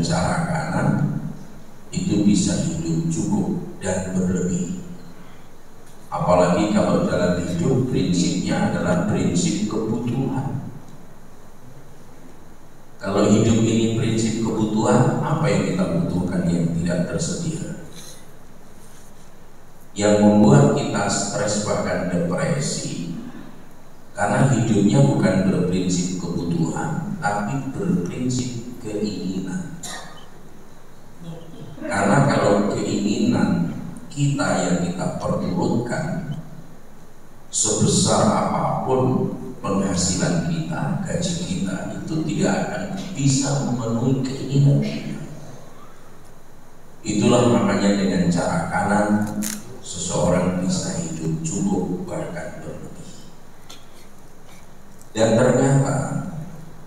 dengan cara kanan itu bisa hidup cukup dan berlebih. Apalagi kalau dalam hidup prinsipnya adalah prinsip kebutuhan. Kalau hidup ini prinsip kebutuhan, apa yang kita butuhkan yang tidak tersedia? Yang membuat kita stres bahkan depresi karena hidupnya bukan berprinsip kebutuhan, tapi berprinsip keinginan. Karena kalau keinginan kita yang kita perturutkan sebesar apapun penghasilan kita, gaji kita, itu tidak akan bisa memenuhi keinginan kita. Itulah makanya dengan cara kanan seseorang bisa hidup cukup bahkan berlebih. Dan ternyata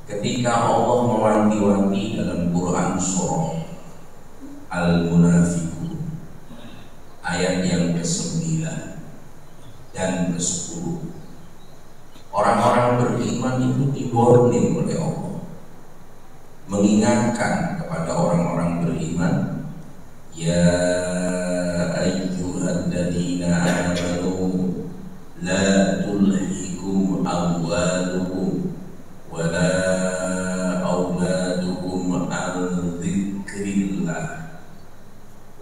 ketika Allah mewanti-wanti dalam Quran surah Al-Munafiqun ayat yang ke-9 dan ke-10, orang-orang beriman itu di-warning oleh Allah, mengingatkan kepada orang-orang beriman, ya ayyuhalladzina amanu la tulhikum amwalukum wala auladukum an dzikrillah.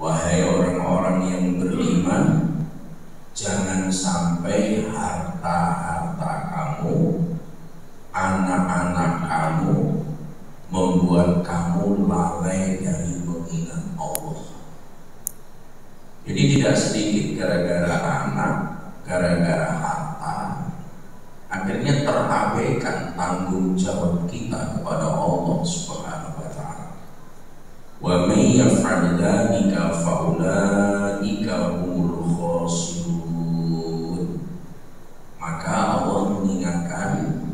Wahai orang-orang yang beriman, jangan sampai harta-harta kamu, anak-anak kamu membuat kamu lalai dari mengingat Allah. Jadi tidak sedikit gara-gara anak, gara-gara harta, akhirnya terabaikan tanggung jawab kita kepada Allah Subhanahu wa ta'ala. Wa may yaf'al dzalika fa ulaika humul khasirun. Maka Allah mengingatkan,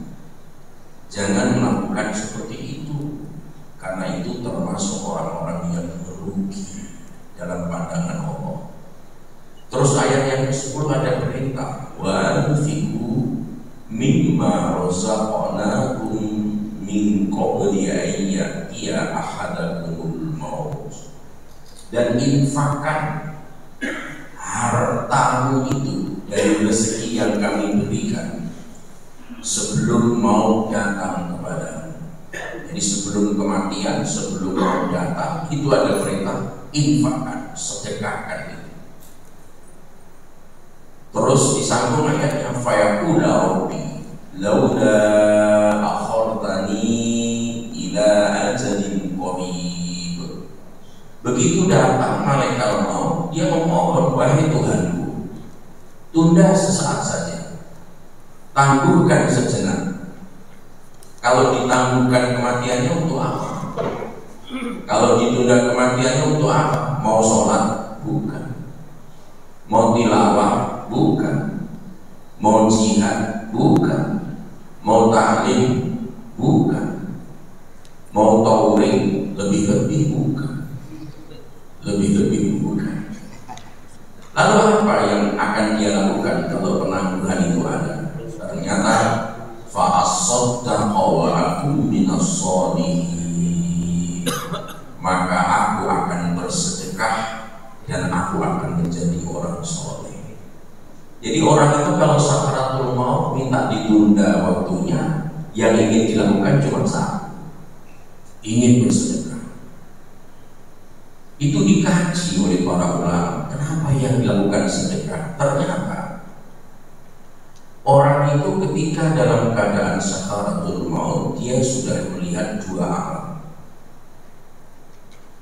jangan melakukan seperti itu, karena itu termasuk orang-orang yang merugi dalam pandangan Allah. Terus ayat yang ke-10 ada perintah, wa anfiqu mimma razaqnakum min qabli an ya'tiya ahadakumul maut. Dan infakkan hartamu itu dari rezeki yang kami berikan sebelum maut datang kepadamu. Jadi sebelum kematian, sebelum maut datang, itu ada perintah infakkan, sedekahkan itu. Terus disambung ayatnya, fayaqula rabbi laula akhartani ila ajalin qarib. Begitu datang malaikat maut, dia memohon, wahai Tuhanku, tunda sesaat saja, tangguhkan sejenak. Kalau ditangguhkan kematiannya untuk apa? Kalau ditunda kematiannya untuk apa? Mau sholat? Bukan. Mau tilawah? Bukan. Mau jihad? Bukan. Mau ta'lim? Bukan. Mau tauring? Lebih-lebih bukan. Lebih-lebih bukan. Lalu apa yang akan dia lakukan kalau penangguhan itu ada? Ternyata fa'asaddaqa wa akum minas sholihin. Maka aku akan bersedekah dan aku akan menjadi orang soleh. Jadi orang itu kalau sakaratul maut minta ditunda waktunya, yang ingin dilakukan cuma satu, ingin bersedekah. Itu dikaji oleh para ulama, kenapa yang dilakukan sedekah? Ternyata orang itu ketika dalam keadaan sakaratul maut, dia sudah melihat dua alam.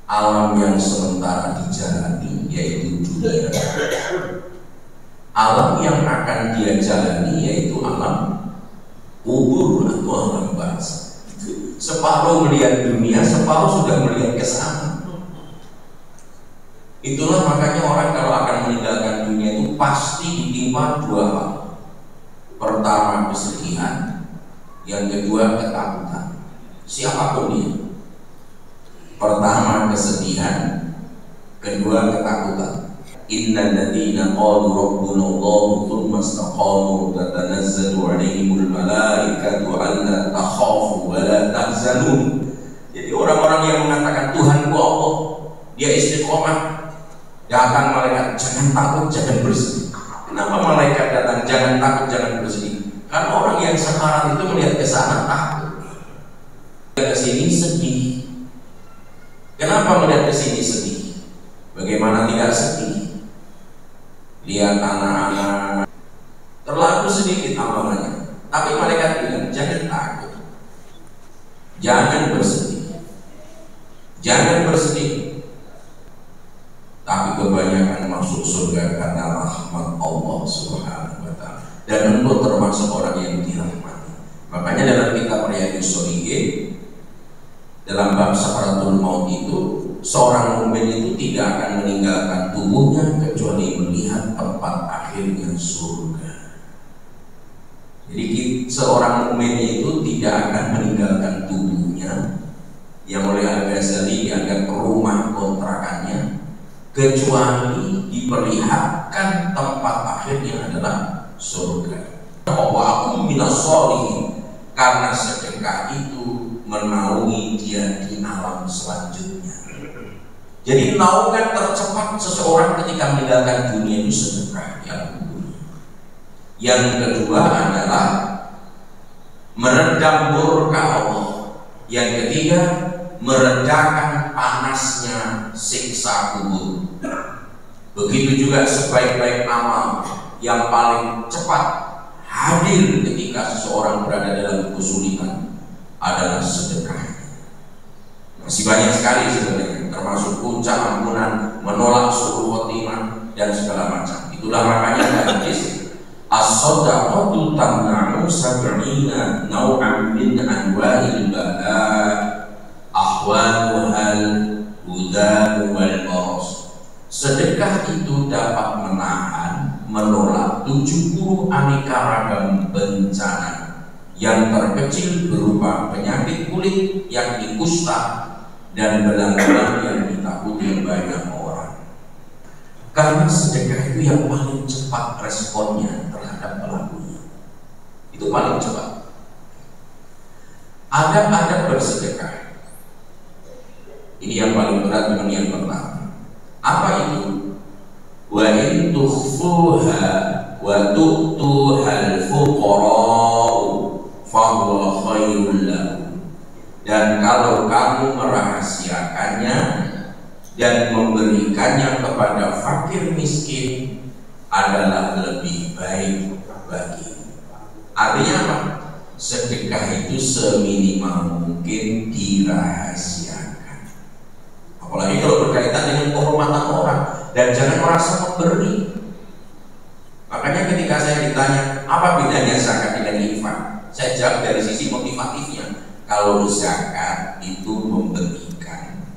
Alam yang sementara dijalani, yaitu dunia. Alam yang akan dia jalani, yaitu alam kubur atau alam barzakh. Separuh melihat dunia, separuh sudah melihat ke sana. Itulah makanya orang kalau akan meninggalkan dunia itu pasti ditimpa dua hal. Pertama kesedihan, yang kedua ketakutan. Siapapun dia. Pertama kesedihan, kedua ketakutan. Innal ladzina qalu rabbuna Allahu tsumma istaqamu tatanazzalu 'alaihimul malaikatu alla takhafu wa la tahzanu. Jadi orang-orang yang mengatakan Tuhan istiqomah, datang malaikat, jangan takut, jangan bersedih. Kenapa malaikat datang, jangan takut, jangan bersedih? Karena orang yang sekarat itu melihat ke sana takut, ke sini sedih. Kenapa melihat ke sini sedih? Bagaimana tidak sedih? Lihat anak-anak terlalu sedikit amalannya, tapi malaikat bilang jangan takut, jangan bersedih, jangan bersedih. Tapi kebanyakan masuk surga karena rahmat Allah Subhanahu wa Ta'ala, dan engkau termasuk orang yang dirahmati. Makanya dalam kitab Riyadhus Shalihin, dalam bab sakaratul maut itu, seorang mukmin itu tidak akan meninggalkan tubuhnya kecuali melihat tempat akhirnya surga. Jadi seorang mukmin itu tidak akan meninggalkan tubuhnya yang oleh Al-Ghazali dianggap rumah kontrakannya, kecuali diperlihatkan tempat akhirnya adalah surga. Wa aku minas sholihin, karena sedekah itu menaungi dia di alam selanjutnya. Jadi naungan tercepat seseorang ketika meninggalkan dunia itu sedekah yang kedua. Yang kedua adalah meredam murka Allah. Yang ketiga, meredakan panasnya siksa kubur. Begitu juga sebaik-baik amal yang paling cepat hadir ketika seseorang berada dalam kesulitan adalah sedekah. Masih banyak sekali sebenarnya, termasuk puncak ampunan, menolak su'ul khotimah dan segala macam. Itulah makanya hadis as-shadaqatu tamna'u sab'ina naw'an min anwa'il bala ahwanuhal hudan wal baras. Sedekah itu dapat menahan, menolak 70 aneka ragam bencana. Yang terkecil berupa penyakit kulit yakni kusta dan belang-belang yang ditakuti banyak orang. Karena sedekah itu yang paling cepat responnya terhadap pelakunya, itu paling cepat. Adab-adab bersedekah ini yang paling berat dengan yang pertama. Apa itu? Wa in tukhfuha wa tu'tuhal fuqara'u fahuwa khairul lakum. Dan kalau kamu merahasiakannya dan memberikannya kepada fakir miskin adalah lebih baik bagi. Artinya apa? Sedekah itu seminimal mungkin dirahasiakan, apalagi kalau berkaitan dengan kehormatan orang, dan jangan merasa memberi. Makanya ketika saya ditanya apa bedanya zakat dengan infak, saya jawab dari sisi motivatifnya. Kalau zakat itu memberikan,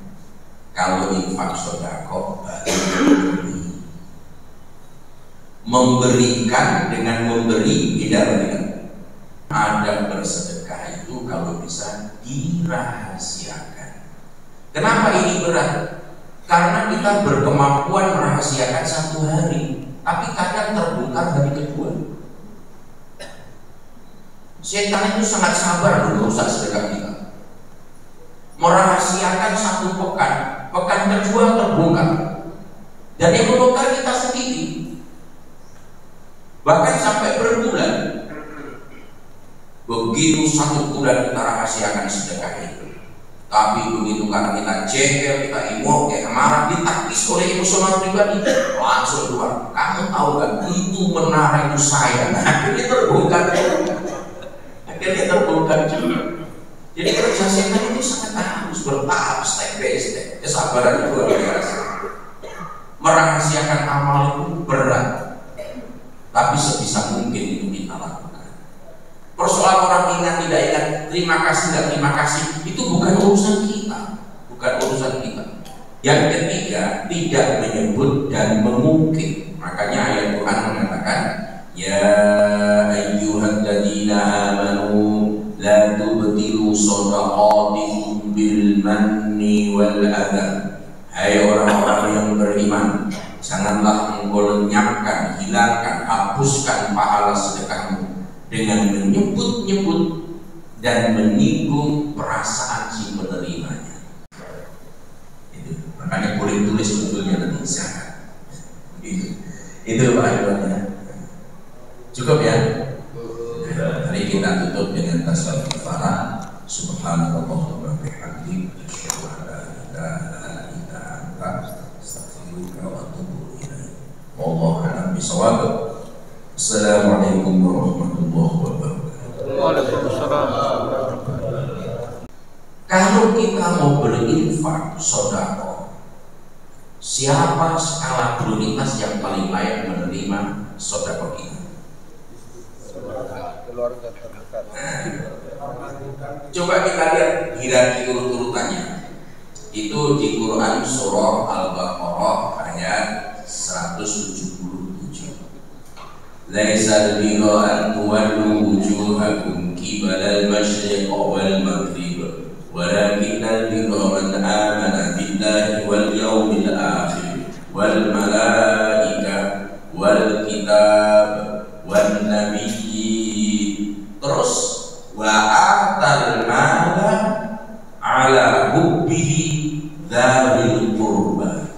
kalau infak sedekah bagi. Memberikan dengan memberi beda dengan. Ada bersedekah itu kalau bisa dirahasiakan. Kenapa ini berat? Karena kita berkemampuan merahasiakan 1 hari, tapi kadang terbongkar hari kedua. Setan itu sangat sabar merusak sedekah kita. Merahasiakan 1 pekan, pekan kedua terbongkar, dan yang membongkar kita sendiri. Bahkan sampai berbulan. Begitu 1 bulan kita rahasiakan sedekah itu, tapi begitu karena kita jengkel, kita emosi, kita marah, ditaktis oleh emosional pribadi, langsung keluar. Kamu tahu kan, itu menara itu saya. Akhirnya terbongkar juga. Jadi kerja setan itu sangat harus bertahap, step by step. Kesabaran itu luar biasa. Merahasiakan amal itu berat, tapi sebisa mungkin itu kita lakukan. Persoalan orang ingat tidak ingat, terima kasih tidak terima kasih, itu bukan urusan kita, bukan urusan kita. Yang ketiga, tidak menyebut dan mengungkit. Makanya ayat Tuhan mengatakan, ya ayyuhalladzina amanu la tubtilu shadaqatikum bil manni wal adha. Hai orang-orang yang beriman, janganlah engkau lenyapkan, hilangkan, hapuskan pahala sedekahmu dengan menyebut-nyebut dan menyinggung perasaan si penerimanya. Itu. Makanya boleh tulis berzakat. Itu Pak Iwannya. Cukup ya. Mari kita tutup dengan tasbih kafarah. Subhanallah wa bihamdihi, asyhadu an la ilaha illa anta, astaghfiruka wa atubu ilaik. Wallahu a'lam bishawab. Assalamualaikum warahmatullahi wabarakatuh. Waalaikumsalam. Kalau kita mau berinfak sedekah, siapa skala prioritas yang paling layak menerima sedekah kita? Keluarga terdekat. Coba kita lihat hierarki urut-urutannya. Itu di Quran surah Al-Baqarah ayat 177. Laisal birra an tuwallu wujuhakum qibalal masyriq wal maghrib, walakinnal birra man amana billahi wal yawmil akhir wal malaikah wal kitab wan nabiyyin. Terus wa atal mala ala hubbihi dzawil qurba,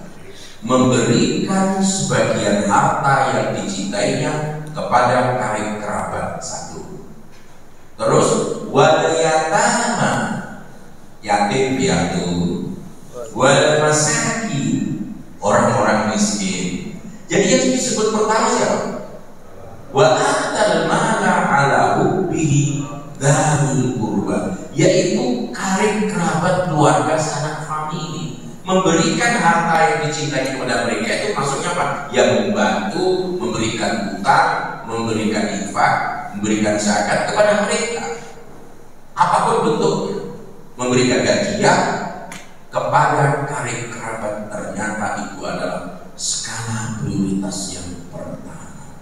memberikan sebagian harta yang dicintainya kepada karib kerabat satu. Terus wal yatama, yatim piatu, wal masakin, orang-orang miskin. Jadi yang disebut pertama siapa? Wa atal mala ala hubbihi dzawil qurba, yaitu karib kerabat, keluarga, sanak famili. Memberikan harta yang dicintai kepada mereka itu maksudnya apa? Yang membantu, memberikan utang, memberikan infak, memberikan zakat kepada mereka. Apapun bentuknya, memberikan hadiah kepada karib kerabat, ternyata itu adalah skala prioritas yang pertama.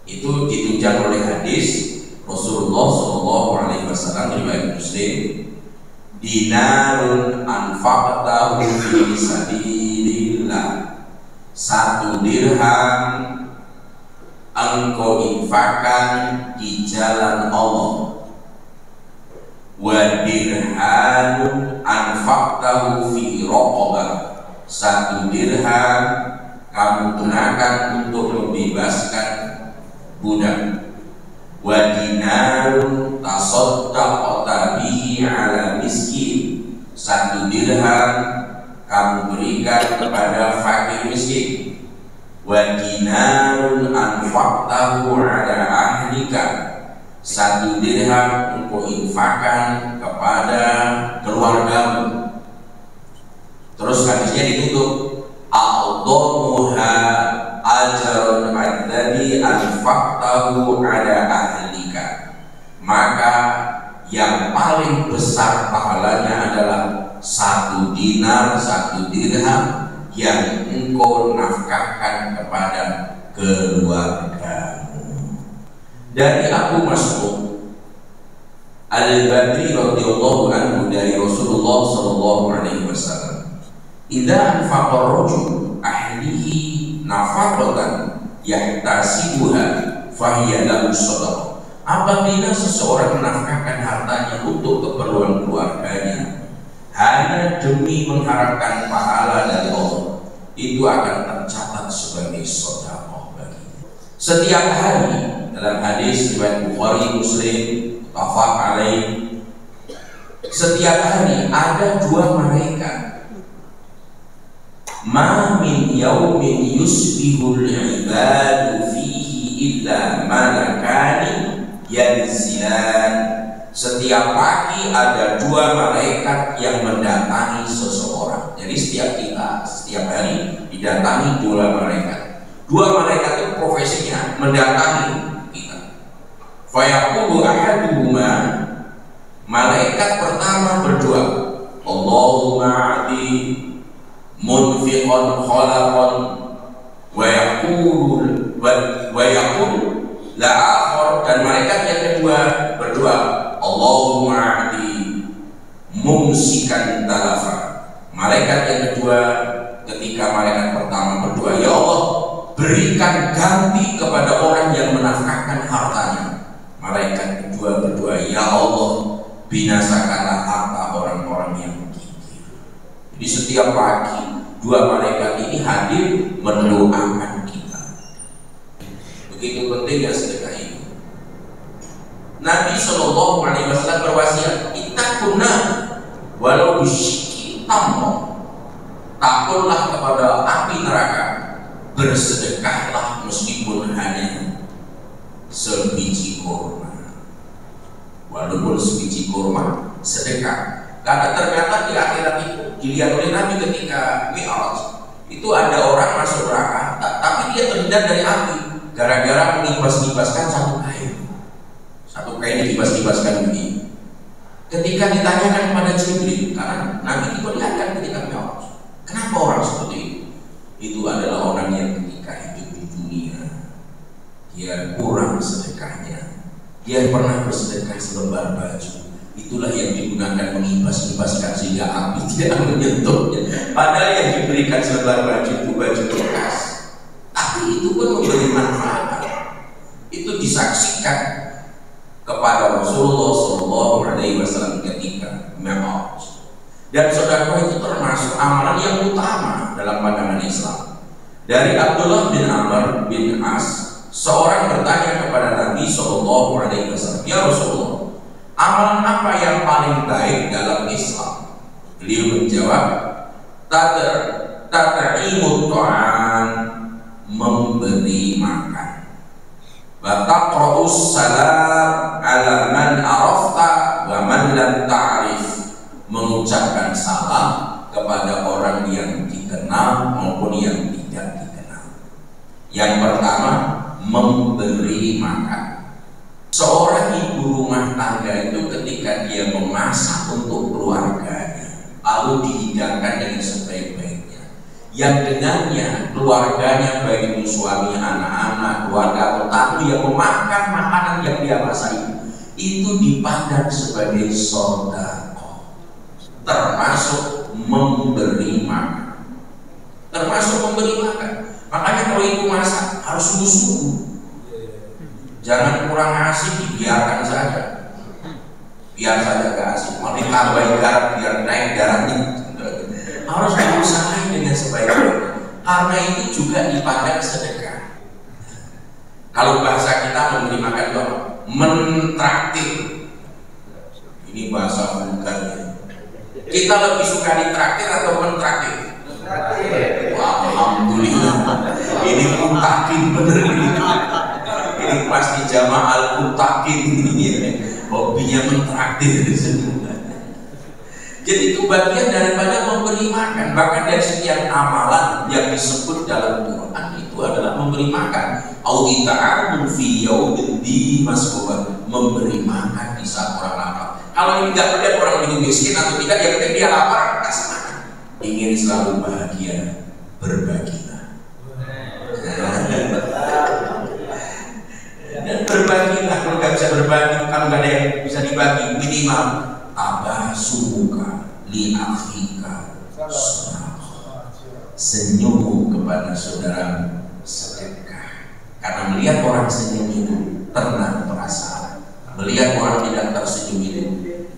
Itu ditunjang oleh hadis Rasulullah SAW riwayat Muslim, dinarun anfaqtahu fi sabilillah, 1 dirham engkau infakkan di jalan Allah, wa dirhanun anfaqtahu fi raqabah, 1 dirham kamu gunakan untuk membebaskan budak, wa dinarun tasaddaqta bihi ala miskin, 1 dirham kamu berikan kepada fakir miskin, wa dinarun anfaqtahu ala ahlika, 1 dirham engkau infakkan kepada keluargamu. Terus hadisnya ditutup, a'dhamuha ajrun alladhi anfaqtahu ala ahlika, maka yang paling besar pahalanya adalah 1 dinar, 1 dirham yang engkau nafkahkan kepada keluargamu. Dari Abu Mas'ud Al-Badri radhiyallahu anhu dari Rasulullah sallallahu alaihi wasallam, idza anfaqa ar-rajul ahlihi nafaqatan yahtasibuha fahiya lahu shadaqah. Apabila seseorang menafkahkan hartanya untuk keperluan keluarganya hanya demi mengharapkan pahala dari Allah, itu akan tercatat sebagai sedekah baginya. Setiap hari, dalam hadis riwayat Bukhari Muslim muttafaq alaih, setiap hari ada 2 malaikat, ma min yaumin yusbihul ibadu fihi illa malakani yanzilan. Setiap pagi ada 2 malaikat yang mendatangi seseorang. Jadi setiap hari didatangi 2 malaikat. 2 malaikat itu profesinya mendatangi kita. Fayaqulu ahaduhuma, malaikat pertama berdoa, Allahumma a'ti munfiqan khalaqan, wa yaqul la akhar, dan malaikat yang kedua berdoa, Allahumma a'ti mumsikan talafa. Malaikat yang kedua, ketika malaikat pertama berdoa, ya Allah berikan ganti kepada orang yang menafkahkan hartanya. Malaikat kedua berdoa, ya Allah binasakanlah harta orang-orang yang gigih. Jadi setiap pagi 2 malaikat ini hadir hadir mendoakan kita. Begitu pentingnya sedekah ini. Nabi Shallallahu Alaihi Wasallam berwasiat, ittaqunna walau bisyikki tamr. Takutlah kepada api neraka, bersedekahlah meskipun hanya sebiji kurma. Walaupun sebiji kurma, sedekah. Karena ternyata di akhirat itu dilihat oleh Nabi ketika Mi'raj, itu ada orang masuk neraka, tapi dia terhindar dari api gara-gara mengibas-ibaskan satu kain. Satu kain dibas-ibaskan begini. Ketika ditanyakan kepada Jibril, karena Nabi diperlihatkan ketika Mi'raj, kenapa orang seperti itu? Itu adalah orang yang ketika hidup di dunia dia kurang sedekahnya. Dia pernah bersedekah selembar baju, itulah yang digunakan mengibas-ibaskan sehingga api tidak menyentuhnya. Padahal yang diberikan selembar baju itu baju bekas, tapi itu pun memberi manfaat. Itu disaksikan kepada Rasulullah SAW ketika Mi'raj. Dan sedekah itu termasuk amalan yang utama dalam pandangan Islam. Dari Abdullah bin Amr bin As, seorang bertanya kepada Nabi SAW, ya Rasulullah, amalan apa yang paling baik dalam Islam? Beliau menjawab, tat'imut ta'am, memberi makan. Wa taqra'us salam ala man arafta wa man lam ta'rif, mengucapkan salam kepada orang yang dikenal maupun yang tidak dikenal. Yang pertama, memberi makan. Seorang ibu rumah tangga itu ketika dia memasak untuk keluarganya, lalu dihidangkan dengan sebaik-baiknya, yang dengannya keluarganya, baik itu suami, anak-anak, keluarga atau tamu yang memakan makanan yang dia masak itu dipandang sebagai sedekah, termasuk memberi makan. Termasuk memberi makan. Makanya kalau ibu masak harus sungguh-sungguh, jangan kurang asik, dibiarkan saja. Biar saja gak asik, mau ditambahin garam biar naik darahnya. Harus diusahakan dengan sebaik-baiknya, karena itu juga dipandang sedekah. Kalau bahasa kita memberi makan itu mentraktir. Ini bahasa vulgarnya. Kita lebih suka ditraktir atau mentraktir? Alhamdulillah, ini mutakin bener ini. Ini pasti jamaah mutakin ini, hobinya mentraktir. Jadi itu bagian daripada memberi makan. Bahkan dari sekian amalan yang disebut dalam Quran itu adalah memberi makan. Audita'amun fi yaumin di maskuban, memberi makan di saat orang lapar. Kalau ini tidak melihat orang ini miskin atau tidak, yang penting dia lapar, kasih makan. Ingin selalu bahagia, berbagilah. Dan berbagilah. Kalau nggak bisa berbagi, kalau nggak ada yang bisa dibagi, minimal tabasumuka li akhika, senyum kepada saudara sedekah. Karena melihat orang senyum itu tenang perasaan. Melihat orang tidak tersenyum itu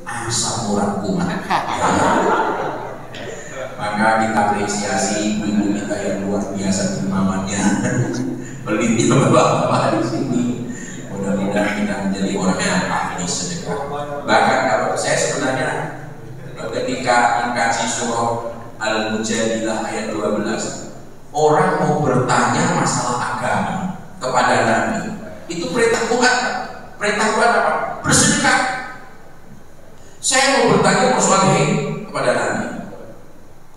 asam urat kumat. Maka kita apresiasi ibu-ibu kita yang luar biasa imamannya, pelitnya bapak-bapak di sini. Mudah-mudahan kita menjadi orang yang ahli sedekah. Bahkan kalau saya sebenarnya ketika mengkaji surah Al-Mujadilah ayat 12, orang mau bertanya masalah agama kepada Nabi, itu perintah Quran. Perintah Quran apa? Bersedekah. Saya mau bertanya persoalan ini kepada Nabi.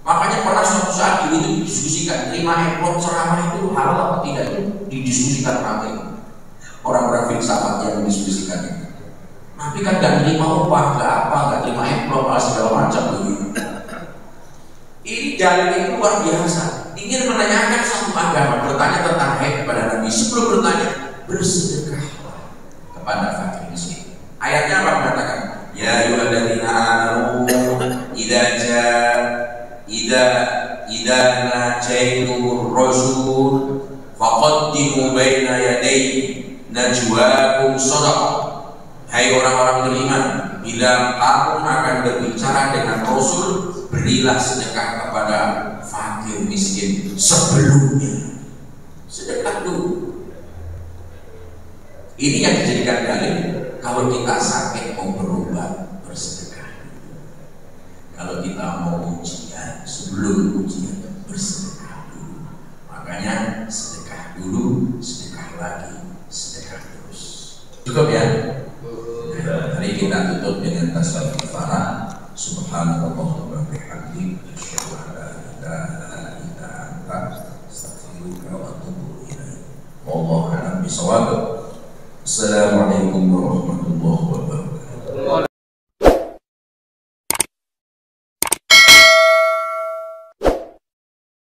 Makanya pernah suatu saat itu didiskusikan, 5 ekor ceramah itu halal atau tidak, itu didiskusikan ramai. Orang-orang filsafat yang mendiskusikan itu. Nabi kan gak terima upah, gak apa, gak terima ekor, segala macam begitu. Ini dalil itu luar biasa. Ingin menanyakan satu agama, bertanya tentang haid kepada Nabi. Sebelum bertanya, bersedekahlah kepada fakir miskin. Ayatnya apa mengatakan? Ya ayyuhalladzina amanu idza najaytumur rasul faqaddimu baina yadayhi najwaakum shadaqah. Hai orang-orang beriman, bila kamu akan berbicara dengan Rasul, berilah sedekah kepada fakir miskin sebelumnya. Sedekah dulu. Ini yang dijadikan dalil kalau kita sakit mau berobat, bersedekah dulu. Kalau kita mau ujian, sebelum ujian bersedekah dulu. Makanya sedekah dulu, sedekah lagi, sedekah terus. Cukup ya? Mari kita tutup dengan tasawuf kifarah. Subhanallah wa bihamdihi, asyhadu an la ilaha illa anta, astaghfiruka wa atubu ilaik. Wallahu a'lam bishawab. Assalamualaikum warahmatullahi wabarakatuh.